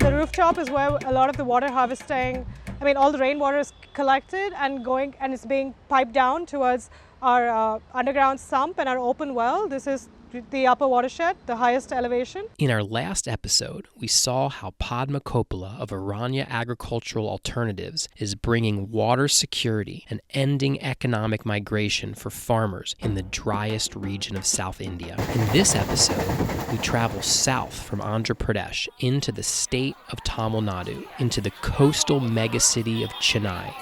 The rooftop is where a lot of the water harvesting, all the rainwater is collected and it's being piped down towards our underground sump and our open well. This is the upper watershed, the highest elevation. In our last episode, we saw how Padma Coppola of Aranya Agricultural Alternatives is bringing water security and ending economic migration for farmers in the driest region of South India. In this episode, we travel south from Andhra Pradesh into the state of Tamil Nadu, into the coastal megacity of Chennai.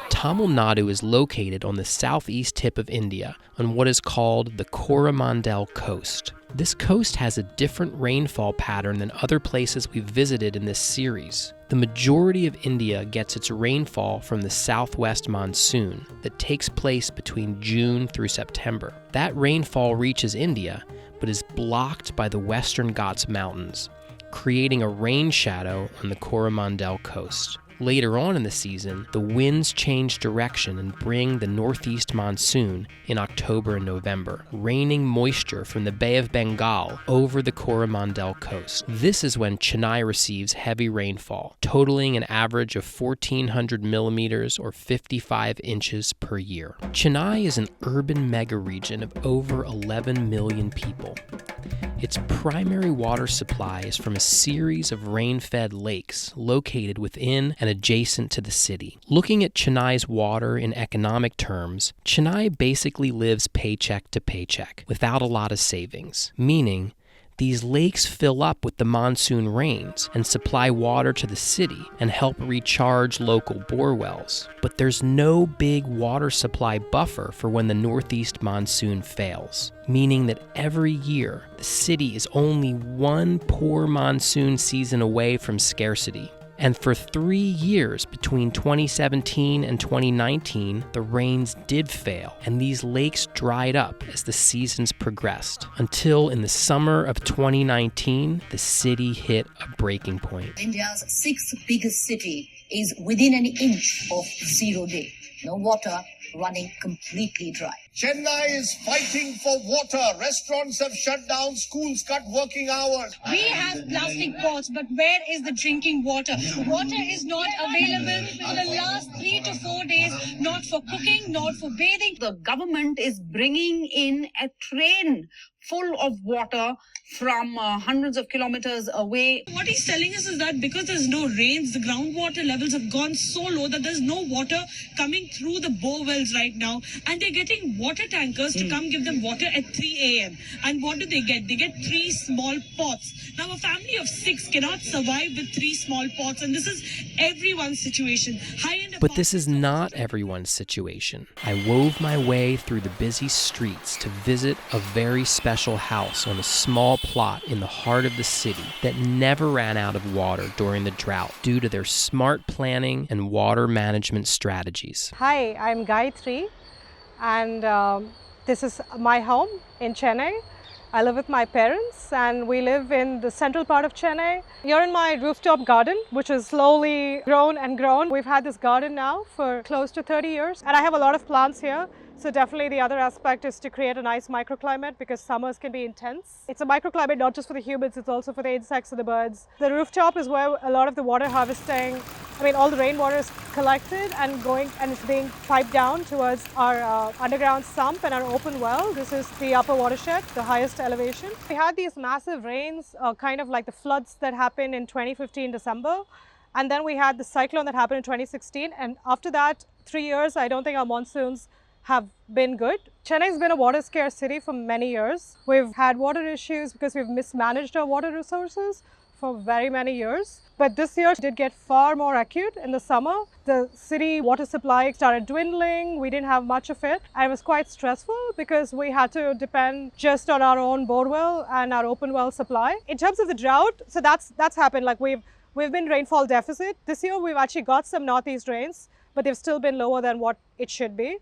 Tamil Nadu is located on the southeast tip of India on what is called the Coromandel Coast. This coast has a different rainfall pattern than other places we've visited in this series. The majority of India gets its rainfall from the southwest monsoon that takes place between June through September. That rainfall reaches India, but is blocked by the Western Ghats Mountains, creating a rain shadow on the Coromandel Coast. Later on in the season, the winds change direction and bring the northeast monsoon in October and November, raining moisture from the Bay of Bengal over the Coromandel Coast. This is when Chennai receives heavy rainfall, totaling an average of 1,400 millimeters or 55 inches per year. Chennai is an urban mega-region of over 11 million people. Its primary water supply is from a series of rain-fed lakes located within and adjacent to the city. Looking at Chennai's water in economic terms, Chennai basically lives paycheck to paycheck without a lot of savings, meaning these lakes fill up with the monsoon rains and supply water to the city and help recharge local bore wells. But there's no big water supply buffer for when the northeast monsoon fails, meaning that every year the city is only one poor monsoon season away from scarcity. And for 3 years between 2017 and 2019, the rains did fail, and these lakes dried up as the seasons progressed, until in the summer of 2019, the city hit a breaking point. India's sixth biggest city is within an inch of 0 day. No water, running completely dry. Chennai is fighting for water. Restaurants have shut down, schools cut working hours. We have plastic pots, but where is the drinking water? Water is not available for the last 3 to 4 days, not for cooking, not for bathing. The government is bringing in a train full of water from hundreds of kilometers away. What he's telling us is that because there's no rains, the groundwater levels have gone so low that there's no water coming through the bore wells right now. And they're getting water tankers to come give them water at 3 a.m. And what do they get? They get 3 small pots. Now, a family of 6 cannot survive with 3 small pots. And this is everyone's situation. But this is not everyone's situation. I wove my way through the busy streets to visit a very special house on a small plot in the heart of the city that never ran out of water during the drought due to their smart planning and water management strategies. Hi, I'm Gayathri, and this is my home in Chennai. I live with my parents and we live in the central part of Chennai. You're in my rooftop garden, which has slowly grown and grown. We've had this garden now for close to 30 years and I have a lot of plants here. So definitely the other aspect is to create a nice microclimate because summers can be intense. It's a microclimate not just for the humans, it's also for the insects and the birds. The rooftop is where a lot of the water harvesting, all the rainwater is collected and it's being piped down towards our underground sump and our open well. This is the upper watershed, the highest elevation. We had these massive rains, kind of like the floods that happened in 2015 December. And then we had the cyclone that happened in 2016. And after that, 3 years, I don't think our monsoons have been good. Chennai's been a water scarce city for many years. We've had water issues because we've mismanaged our water resources for very many years. But this year did get far more acute in the summer. The city water supply started dwindling. We didn't have much of it. And it was quite stressful because we had to depend just on our own bore well and our open well supply. In terms of the drought, so that's happened. Like we've been rainfall deficit. This year we've actually got some northeast rains, but they've still been lower than what it should be.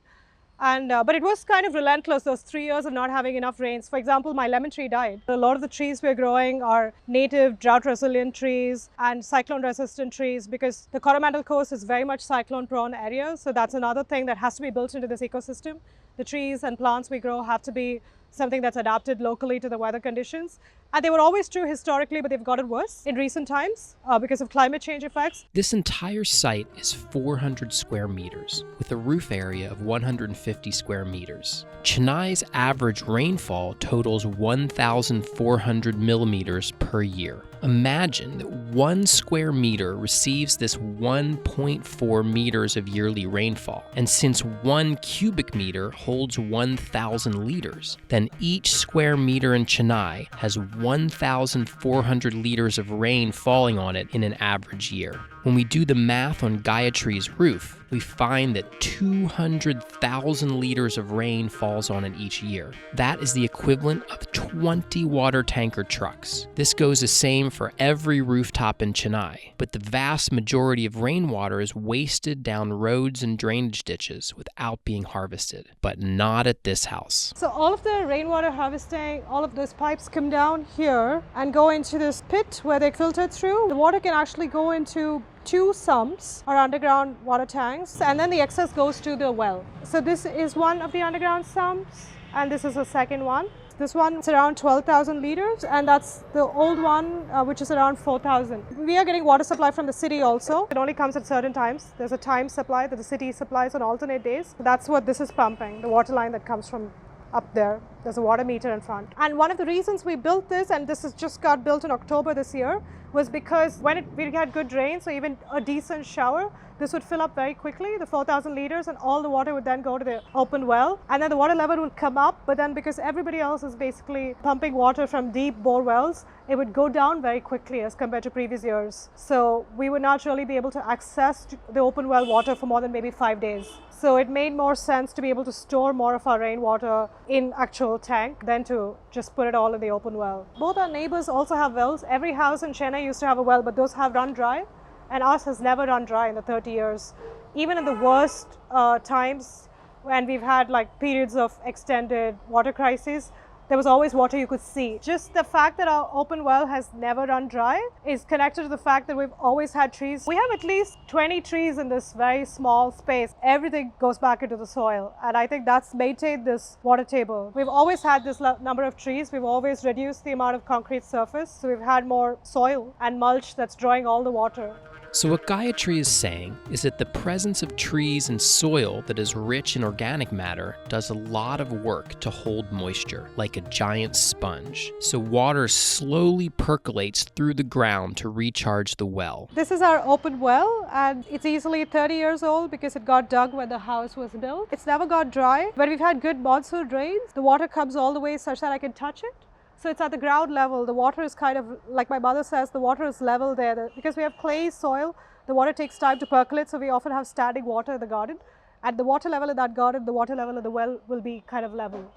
But it was kind of relentless, those 3 years of not having enough rains. For example, my lemon tree died. A lot of the trees we're growing are native drought-resilient trees and cyclone-resistant trees because the Coromandel Coast is very much cyclone-prone area. So that's another thing that has to be built into this ecosystem. The trees and plants we grow have to be something that's adapted locally to the weather conditions. And they were always true historically, but they've gotten worse in recent times because of climate change effects. This entire site is 400 square meters, with a roof area of 150 square meters. Chennai's average rainfall totals 1,400 millimeters per year. Imagine that 1 square meter receives this 1.4 meters of yearly rainfall. And since 1 cubic meter holds 1,000 liters, then each square meter in Chennai has 1,400 liters of rain falling on it in an average year. When we do the math on Gayathri's roof, we find that 200,000 liters of rain falls on it each year. That is the equivalent of 20 water tanker trucks. This goes the same for every rooftop in Chennai, but the vast majority of rainwater is wasted down roads and drainage ditches without being harvested, but not at this house. So all of the rainwater harvesting, all of those pipes come down here and go into this pit where they filter through. The water can actually go into 2 sumps or underground water tanks, and then the excess goes to the well. So this is one of the underground sumps, and this is the second one. This one is around 12,000 liters, and that's the old one, which is around 4,000. We are getting water supply from the city also. It only comes at certain times. There's a time supply that the city supplies on alternate days. That's what this is pumping, the water line that comes from up there. There's a water meter in front. And one of the reasons we built this, and this has just got built in October this year, was because when we had good rain, so even a decent shower, this would fill up very quickly, the 4,000 liters, and all the water would then go to the open well. And then the water level would come up, but then because everybody else is basically pumping water from deep bore wells, it would go down very quickly as compared to previous years. So we would not really be able to access the open well water for more than maybe 5 days. So it made more sense to be able to store more of our rainwater in actual tank than to just put it all in the open well. Both our neighbors also have wells. Every house in Chennai used to have a well, but those have run dry. And ours has never run dry in the 30 years. Even in the worst times when we've had like periods of extended water crises, there was always water you could see. Just the fact that our open well has never run dry is connected to the fact that we've always had trees. We have at least 20 trees in this very small space. Everything goes back into the soil, and I think that's maintained this water table. We've always had this number of trees. We've always reduced the amount of concrete surface, so we've had more soil and mulch that's drawing all the water. So what Gayathri is saying is that the presence of trees and soil that is rich in organic matter does a lot of work to hold moisture, like a giant sponge. So water slowly percolates through the ground to recharge the well. This is our open well, and it's easily 30 years old because it got dug when the house was built. It's never got dry. When we've had good monsoon rains, the water comes all the way such that I can touch it. So it's at the ground level. The water is kind of, like my mother says, the water is level there. Because we have clay soil, the water takes time to percolate, so we often have standing water in the garden. At the water level in that garden, the water level of the well will be kind of level.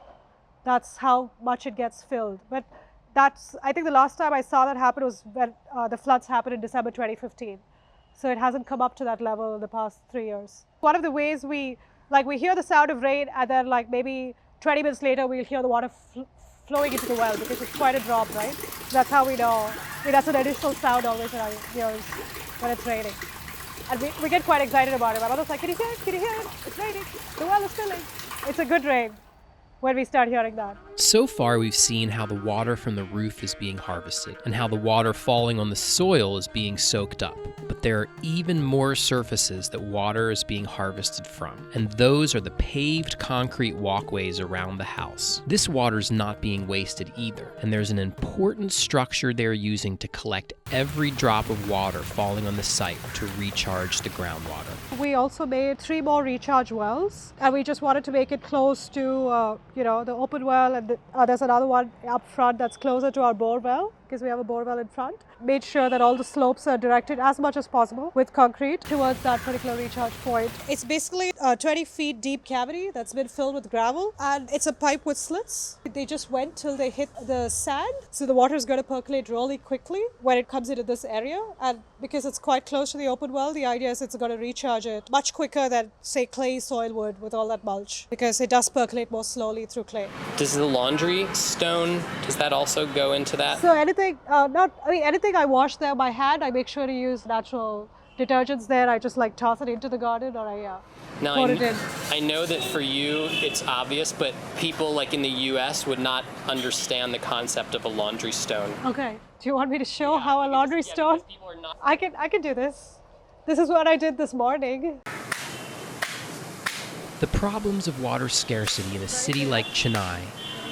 That's how much it gets filled. But that's, I think the last time I saw that happen was when the floods happened in December 2015. So it hasn't come up to that level in the past 3 years. One of the ways we hear the sound of rain, and then like maybe 20 minutes later, we'll hear the water flowing into the well because it's quite a drop, right? That's how we know. That's an additional sound always in our ears when it's raining. And we get quite excited about it. My mother's like, can you hear it? Can you hear it? It's raining. The well is filling. It's a good rain when we start hearing that. So far, we've seen how the water from the roof is being harvested and how the water falling on the soil is being soaked up. But there are even more surfaces that water is being harvested from, and those are the paved concrete walkways around the house. This water is not being wasted either, and there's an important structure they're using to collect every drop of water falling on the site to recharge the groundwater. We also made 3 more recharge wells, and we just wanted to make it close to the open well, and there's another one up front that's closer to our bore well because we have a bore well in front. Made sure that all the slopes are directed as much as possible with concrete towards that particular recharge point. It's basically a 20 feet deep cavity that's been filled with gravel, and it's a pipe with slits. They just went till they hit the sand, so the water is going to percolate really quickly when it comes into this area, and because it's quite close to the open well, the idea is it's going to recharge it much quicker than, say, clay soil would with all that mulch, because it does percolate more slowly through clay. Does the laundry stone, does that also go into that? So anything I wash there by hand, I make sure to use natural detergents there. I just like toss it into the garden, or I Now, pour it in. I know that for you it's obvious, but people like in the US would not understand the concept of a laundry stone. Okay. Do you want me to show how a laundry stone? I can do this. This is what I did this morning. The problems of water scarcity in a city like Chennai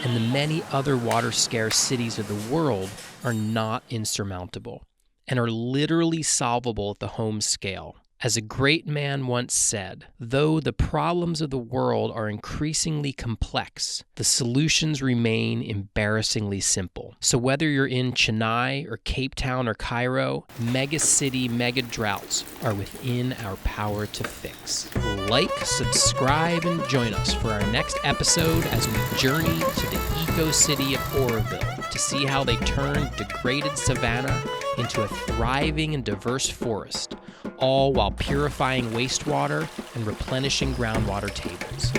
and the many other water-scarce cities of the world are not insurmountable and are literally solvable at the home scale. As a great man once said, though the problems of the world are increasingly complex, the solutions remain embarrassingly simple. So whether you're in Chennai or Cape Town or Cairo, mega-city mega-droughts are within our power to fix. Like, subscribe, and join us for our next episode as we journey to the eco-city of Oroville to see how they turn degraded savanna into a thriving and diverse forest, all while purifying wastewater and replenishing groundwater tables.